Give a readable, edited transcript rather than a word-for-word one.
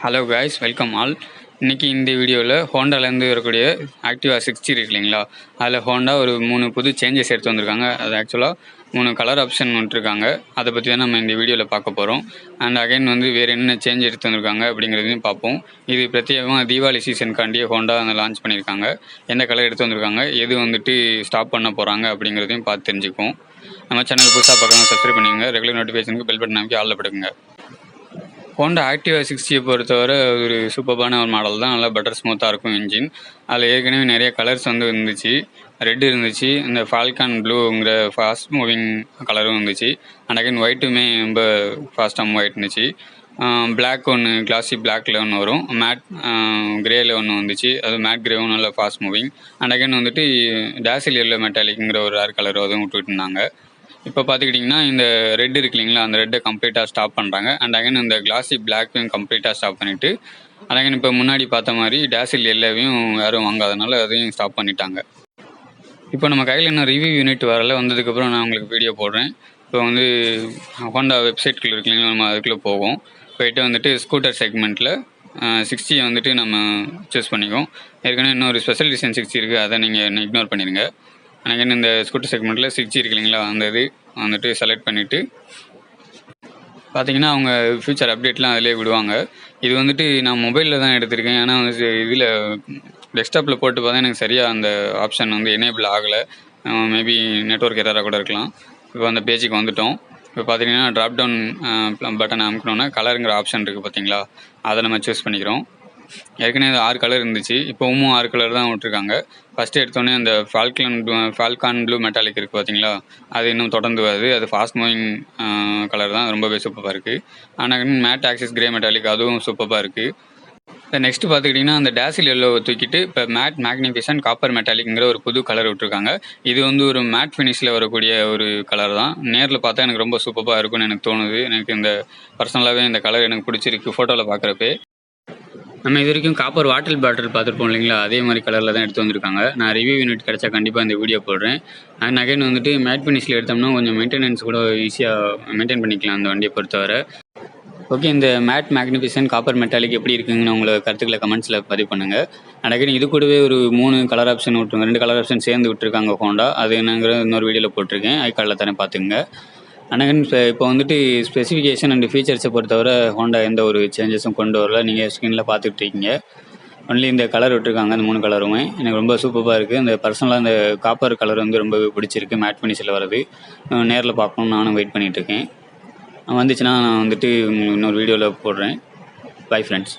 Hello guys, welcome all. இன்றைக்கி இந்த வீடியோவில் ஹோண்டாலேருந்து வரக்கூடிய ஆக்டிவா 60 இருக்கு இல்லைங்களா, அதில் ஹோண்டா ஒரு 3 புது சேஞ்சஸ் எடுத்து வந்திருக்காங்க. அது ஆக்சுவலாக 3 கலர் ஆப்ஷன் விட்டுருக்காங்க. அதை பற்றி தான் நம்ம இந்த வீடியோவில் பார்க்க போகிறோம். அண்ட் அகைன் வேறு என்ன சேஞ்ச் எடுத்து வந்திருக்காங்க அப்படிங்கிறதையும் பார்ப்போம். இது பிரத்யேகமாக தீபாவளி சீசனுக்காண்டியே ஹோண்டா லான்ச் பண்ணியிருக்காங்க. எந்த கலர் எடுத்து வந்திருக்காங்க, எது ஸ்டாப் பண்ண போகிறாங்க அப்படிங்கிறதையும் பார்த்து தெரிஞ்சுக்குவோம். நம்ம சேனல் புதுசாக பார்க்கணும், சப்ஸ்கிரைப் பண்ணிக்கோங்க. ரெகுலர் நோட்டிஃபிகேஷனுக்கு பெல் பட்டன் அமைக்கி ஆளில் படுக்குங்க. ஹோண்டா ஆக்டிவா 60 பொறுத்தவரை ஒரு சூப்பரான ஒரு மாடல் தான். நல்லா பட்டர் ஸ்மூத்தாக இருக்கும் இன்ஜின். அதில் ஏற்கனவே நிறைய கலர்ஸ் இருந்துச்சு. ரெட் இருந்துச்சு, இந்த ஃபால்கான் ப்ளூங்கிற ஃபாஸ்ட் மூவிங் கலரும் இருந்துச்சு. அண்ட் அகைன் ஒயிட்டுமே ரொம்ப ஃபாஸ்ட்டாக மூவ் ஆகிட்டு இருந்துச்சு. பிளாக் ஒன்று, கிளாசி பிளாக்கில் ஒன்று வரும், மேட் கிரேயில் ஒன்று வந்துச்சு. அது மேட் கிரேவும் நல்லா fast moving. And again dazzle yellow மெட்டாலிக்குங்கிற ஒரு ரேர் கலர் அதுவும் விட்டுட்டு இருந்தாங்க. இப்போ பார்த்துக்கிட்டிங்கன்னா இந்த ரெட் இருக்கு இல்லைங்களா, அந்த ரெட்டை கம்ப்ளீட்டாக ஸ்டாப் பண்ணுறாங்க. அண்ட் அகைன் இந்த கிளாசி பிளாக்கையும் கம்ப்ளீட்டாக ஸ்டாப் பண்ணிவிட்டு, அண்ட் அகைன் இப்போ முன்னாடி பார்த்த மாதிரி டேசில் எல்லாவையும் யாரும் வாங்காதனால அதையும் ஸ்டாப் பண்ணிட்டாங்க. இப்போ நம்ம கையில் இன்னும் ரிவ்யூ யூனிட் வரல, வந்ததுக்கப்புறம் நான் உங்களுக்கு வீடியோ போடுறேன். இப்போ ஹோண்டா வெப்சைட்குள்ளே இருக்கு இல்லைங்களா, நம்ம அதுக்குள்ளே போவோம். போயிட்டு ஸ்கூட்டர் செக்மெண்ட்டில் 60 நம்ம சூஸ் பண்ணிக்குவோம். ஏற்கனவே இன்னொரு ஸ்பெஷல் டிசைன் 60 இருக்குது, அதை நீங்கள் இக்னோர் பண்ணிடுங்க. அகைன் இந்த ஸ்கூட்டர் செக்மெண்ட்டில் 60 இருக்கு இல்லைங்களா, அந்த இது செலக்ட் பண்ணிவிட்டு பார்த்தீங்கன்னா அவங்க ஃபியூச்சர் அப்டேட்லாம் அதிலே விடுவாங்க. இது நான் மொபைலில் தான் எடுத்திருக்கேன். ஏன்னா இதில் டெஸ்க்டாப்பில் போட்டு பார்த்தா எனக்கு சரியாக அந்த ஆப்ஷன் எனேபிள் ஆகலை. மேபி நெட்வொர்க் எரராக கூட இருக்கலாம். இப்போ அந்த பேஜுக்கு வந்துவிட்டோம். இப்போ பார்த்தீங்கன்னா ட்ராப் டவுன் பட்டன் அமுக்கணுன்னா கலருங்கிற ஆப்ஷன் இருக்குது பார்த்தீங்களா, அதை நம்ம சூஸ் பண்ணிக்கிறோம். ஏற்கனவே 6 கலர் இருந்துச்சு, இப்போவும் 6 கலர் தான் விட்ருக்காங்க. ஃபஸ்ட்டு எடுத்தோடனே அந்த ஃபால்கான் ப்ளூ மெட்டாலிக் இருக்குது பார்த்தீங்களா, அது இன்னும் தொடர்ந்து வருது. அது ஃபாஸ்ட் மூவிங் கலர் தான், ரொம்பவே சூப்பராக இருக்குது. ஆனால் மேட் ஆக்சிஸ் கிரே மெட்டாலிக் அதுவும் சூப்பராக இருக்குது. இப்போ நெக்ஸ்ட்டு பார்த்துக்கிட்டிங்கன்னா அந்த டேசில் எல்லோவை தூக்கிட்டு இப்போ மேட் மேக்னிஃபிஷன் காப்பர் மெட்டாலிக்ங்கிற ஒரு புது கலர் விட்ருக்காங்க. இது ஒரு மேட் ஃபினிஷில் வரக்கூடிய ஒரு கலர் தான். நேரில் பார்த்தா எனக்கு ரொம்ப சூப்பராக இருக்கும்னு எனக்கு தோணுது. எனக்கு இந்த பர்சனலாகவே இந்த கலர் எனக்கு பிடிச்சிருக்கு ஃபோட்டோவில் பார்க்குறப்பே. நம்ம இது வரைக்கும் காப்பர் வாட்டர் பாட்டில் பார்த்துருப்போம் இல்லைங்களா, அதே மாதிரி கலரில் தான் எடுத்து வந்திருக்காங்க. நான் ரிவ்யூ யூனிட் கிடச்சா கண்டிப்பாக இந்த வீடியோ போடுறேன். அண்ட் அகைன் மேட் ஃபினிஷில் எடுத்தோம்னா கொஞ்சம் மெயின்டெனன்ஸ் கூட ஈஸியாக மெயின்டைன் பண்ணிக்கலாம் அந்த வண்டியை பொறுத்தவரை. ஓகே, இந்த மேட் மேக்னிஃபிஷன் காப்பர் மெட்டாலிக் எப்படி இருக்குங்கன்னு உங்களை கருத்துக்களை கமெண்ட்ஸில் பதிவு பண்ணுங்கள். அண்ட் அகைன் இது கூடவே ஒரு 3 கலர் ஆப்ஷன் விட்டுருங்க, 2 கலர் ஆப்ஷன் சேர்ந்து விட்டுருக்காங்க ஹோண்டா. அது என்னங்கிற இன்னொரு வீடியோவில் போட்டிருக்கேன், ஐகார்டில் தானே பார்த்துங்க. ஆனால் இப்போ ஸ்பெசிஃபிகேஷன் அண்ட் ஃபீச்சர்ஸை பொறுத்தவரை ஹோண்டா எந்த ஒரு சேஞ்சஸும் கொண்டு வரல. நீங்கள் ஸ்க்ரீனில் பார்த்துட்ருக்கீங்க. ஒன்லி இந்த கலர் விட்டுருக்காங்க, அந்த 3 கலருமே எனக்கு ரொம்ப சூப்பராக இருக்குது. அந்த பர்சனலாக அந்த காப்பர் கலர் ரொம்பவே பிடிச்சிருக்கு, மேட் ஃபினிஷில் வருது. நேரில் பார்க்கணும்னு நானும் வெயிட் பண்ணிகிட்ருக்கேன். வந்துச்சுன்னா நான் இன்னொரு வீடியோவில் போடுறேன். Bye friends.